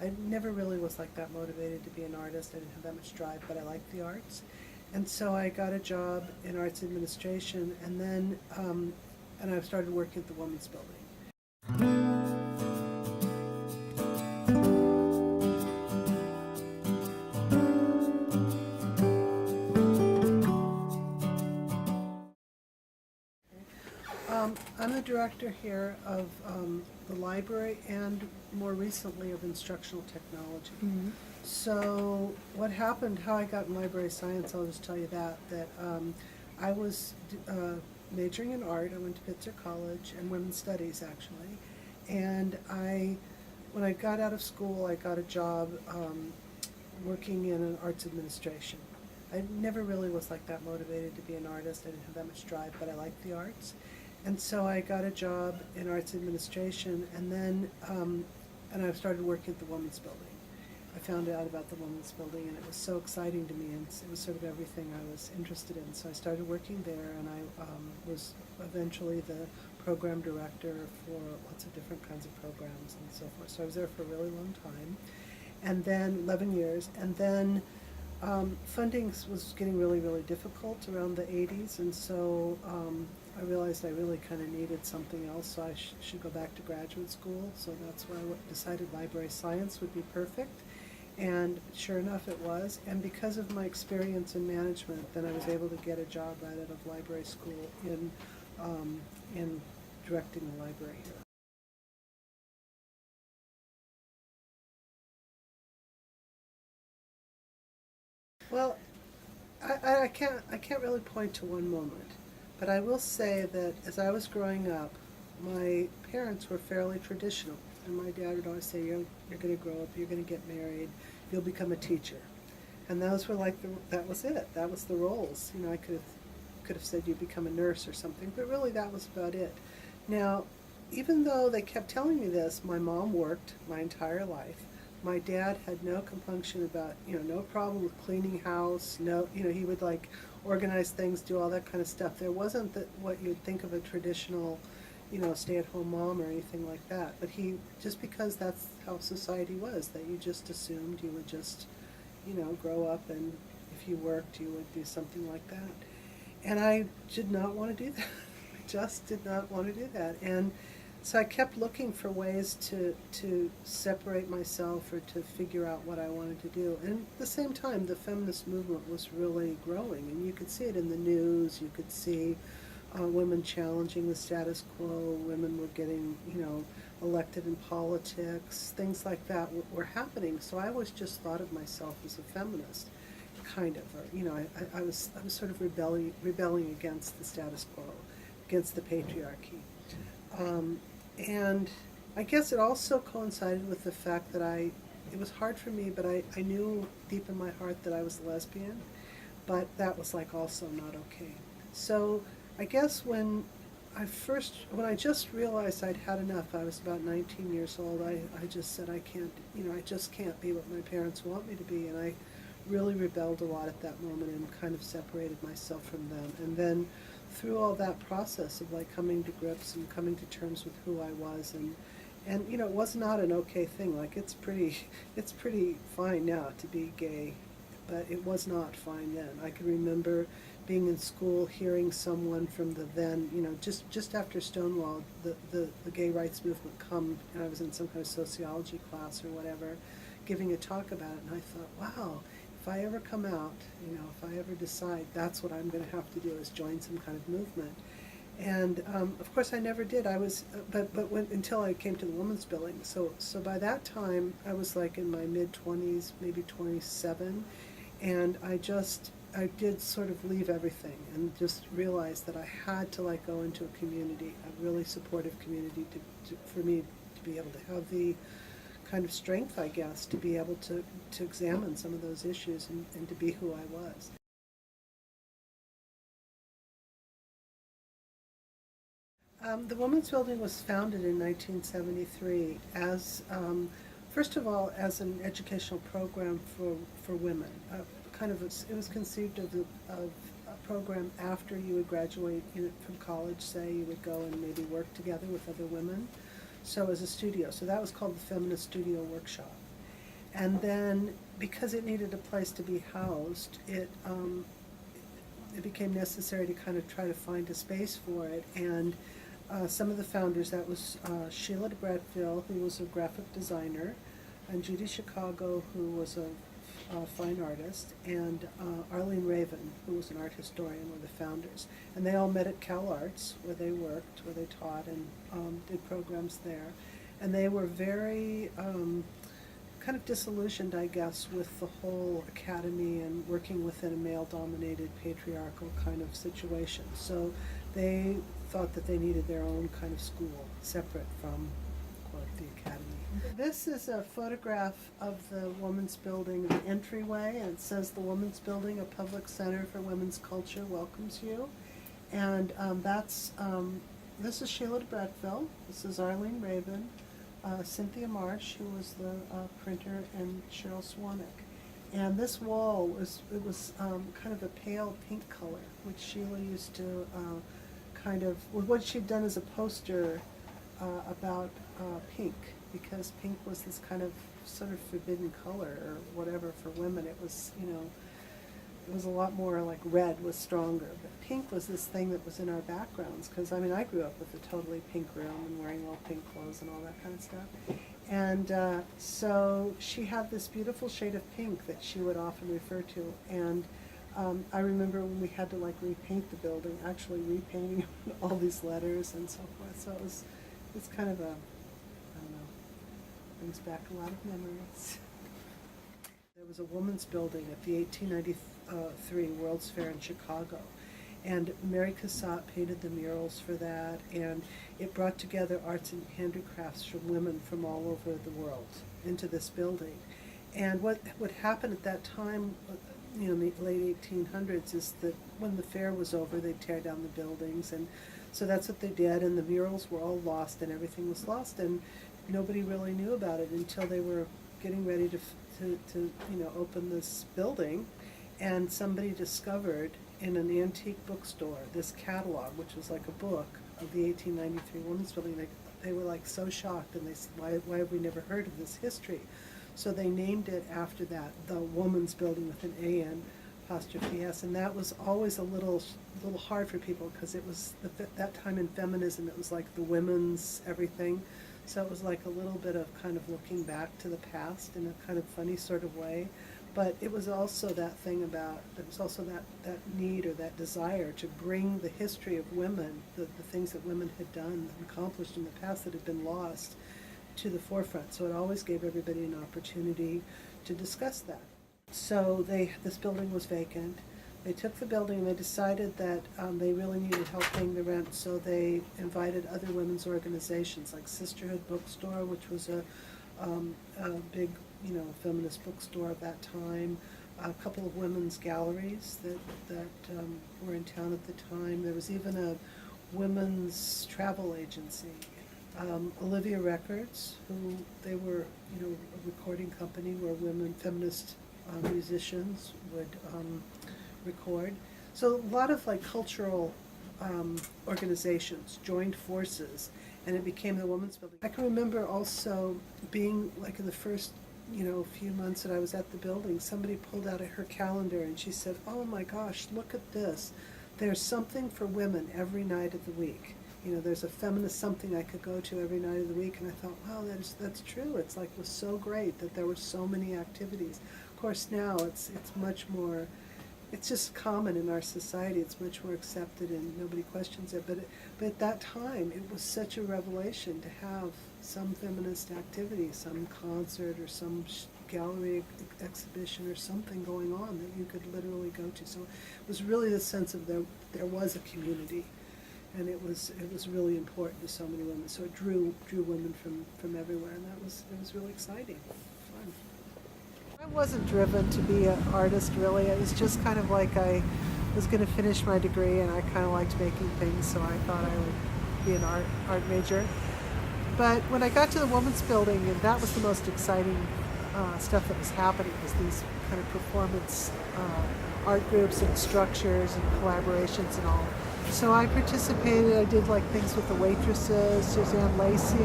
I never really was like that motivated to be an artist. I didn't have that much drive, but I liked the arts. And so I got a job in arts administration, and then and I started working at the Women's Building. I'm the director here of the library and more recently of instructional technology. Mm-hmm. So what happened, how I got in library science, I'll just tell you that I was majoring in art. I went to Pitzer College and women's studies actually. And when I got out of school, I got a job working in an arts administration. I never really was like that motivated to be an artist. I didn't have that much drive, but I liked the arts. And so I got a job in arts administration, and then and I started working at the Women's Building. I found out about the Women's Building, and it was so exciting to me, and it was sort of everything I was interested in. So I started working there, and I was eventually the program director for lots of different kinds of programs and so forth. So I was there for a really long time, and then 11 years, and then funding was getting really, really difficult around the 80s, and so I realized I really kind of needed something else, so I should go back to graduate school. So that's why I decided library science would be perfect, and sure enough it was. And because of my experience in management, then I was able to get a job right out of library school in directing the library here. Well, I can't really point to one moment, but I will say that as I was growing up, my parents were fairly traditional, and my dad would always say, "You're going to grow up, you're going to get married, you'll become a teacher," and those were like that was it. That was the roles. You know, I could have said you become a nurse or something, but really that was about it. Now, even though they kept telling me this, my mom worked my entire life. My dad had no compunction about, no problem with cleaning house. No, he would like organize things, do all that kind of stuff. There wasn't what you'd think of a traditional, stay-at-home mom or anything like that. But just because that's how society was, that you just assumed you would just, grow up, and if you worked, you would do something like that. And I did not want to do that. I just did not want to do that. And so I kept looking for ways to separate myself or to figure out what I wanted to do. And at the same time, the feminist movement was really growing, and you could see it in the news. You could see women challenging the status quo. Women were getting, elected in politics. Things like that were happening. So I always just thought of myself as a feminist, kind of. Or, I was sort of rebelling against the status quo, against the patriarchy. And I guess it also coincided with the fact that it was hard for me, but I knew deep in my heart that I was lesbian, but that was like also not okay. So I guess when I just realized I'd had enough, I was about 19 years old, I just said I can't, I just can't be what my parents want me to be, and I really rebelled a lot at that moment and kind of separated myself from them. And then through all that process of like coming to grips and coming to terms with who I was, and it was not an okay thing. Like it's pretty fine now to be gay, but it was not fine then. I can remember being in school, hearing someone from the then, just after Stonewall, the gay rights movement come, and I was in some kind of sociology class or whatever, giving a talk about it, and I thought, wow, if I ever come out, if I ever decide that's what I'm going to have to do is join some kind of movement. And of course I never did. Until I came to the Women's Building. So by that time I was like in my mid-20s, maybe 27, and I did sort of leave everything and just realized that I had to like go into a community, a really supportive community for me to be able to have the kind of strength, I guess, to be able to examine some of those issues and to be who I was. The Women's Building was founded in 1973 as, first of all, as an educational program for women. It was conceived of a program after you would graduate from college, say, you would go and maybe work together with other women. So as a studio. So that was called the Feminist Studio Workshop. And then, because it needed a place to be housed, it became necessary to kind of try to find a space for it. And some of the founders, that was Sheila Bradfield, who was a graphic designer, and Judy Chicago, who was a fine artist, and Arlene Raven, who was an art historian, were the founders. And they all met at Cal Arts, where they worked, where they taught and did programs there. And they were very kind of disillusioned, I guess, with the whole academy and working within a male-dominated patriarchal kind of situation. So they thought that they needed their own kind of school, separate from, quote, the academy. This is a photograph of the Women's Building, the entryway, and it says, "The Women's Building, a public center for women's culture, welcomes you." And this is Sheila Bradfield, this is Arlene Raven, Cynthia Marsh, who was the printer, and Cheryl Swanek. And this wall was kind of a pale pink color, which Sheila used to what she'd done as a poster about pink, because pink was this kind of sort of forbidden color or whatever for women. It was, it was a lot more like red was stronger, but pink was this thing that was in our backgrounds, because I mean I grew up with a totally pink room and wearing all pink clothes and all that kind of stuff. And so she had this beautiful shade of pink that she would often refer to, and I remember when we had to like repaint the building, actually repainting all these letters and so forth. So it's kind of I don't know, brings back a lot of memories. There was a women's building at the 1893 World's Fair in Chicago, and Mary Cassatt painted the murals for that, and it brought together arts and handicrafts from women from all over the world into this building. And what happened at that time, in the late 1800s, is that when the fair was over, they'd tear down the buildings, and so that's what they did, and the murals were all lost and everything was lost, and nobody really knew about it until they were getting ready to open this building, and somebody discovered in an antique bookstore this catalog, which was like a book of the 1893 Women's Building. They were like so shocked, and they said, why have we never heard of this history? So they named it after that, the Woman's Building, with an A-N apostrophe S, and that was always a little hard for people, because it was that time in feminism, it was like the women's everything. So it was like a little bit of kind of looking back to the past in a kind of funny sort of way. But it was also that thing about, there was also that need or that desire to bring the history of women, the things that women had done and accomplished in the past that had been lost, to the forefront. So it always gave everybody an opportunity to discuss that. So this building was vacant. They took the building and they decided that they really needed help paying the rent, so they invited other women's organizations like Sisterhood Bookstore, which was a big, feminist bookstore of that time, a couple of women's galleries that were in town at the time. There was even a women's travel agency, Olivia Records, who they were, a recording company where women feminist musicians would record. So a lot of like cultural organizations joined forces, and it became the Women's Building. I can remember also being like in the first few months that I was at the building, somebody pulled out her calendar and she said, "Oh my gosh, look at this. There's something for women every night of the week. There's a feminist something I could go to every night of the week." And I thought, wow, that's true. It's like, it was so great that there were so many activities. Of course now it's much more, it's just common in our society. It's much more accepted and nobody questions it. But at that time, it was such a revelation to have some feminist activity, some concert or some gallery exhibition or something going on that you could literally go to. So it was really the sense of there was a community, and it was really important to so many women. So it drew women from everywhere, and it was really exciting, fun. I wasn't driven to be an artist, really. It was just kind of like I was going to finish my degree, and I kind of liked making things, so I thought I would be an art major. But when I got to the Women's Building, and that was the most exciting stuff that was happening, was these kind of performance art groups and structures and collaborations and all. So I participated. I did like things with the waitresses, Suzanne Lacey.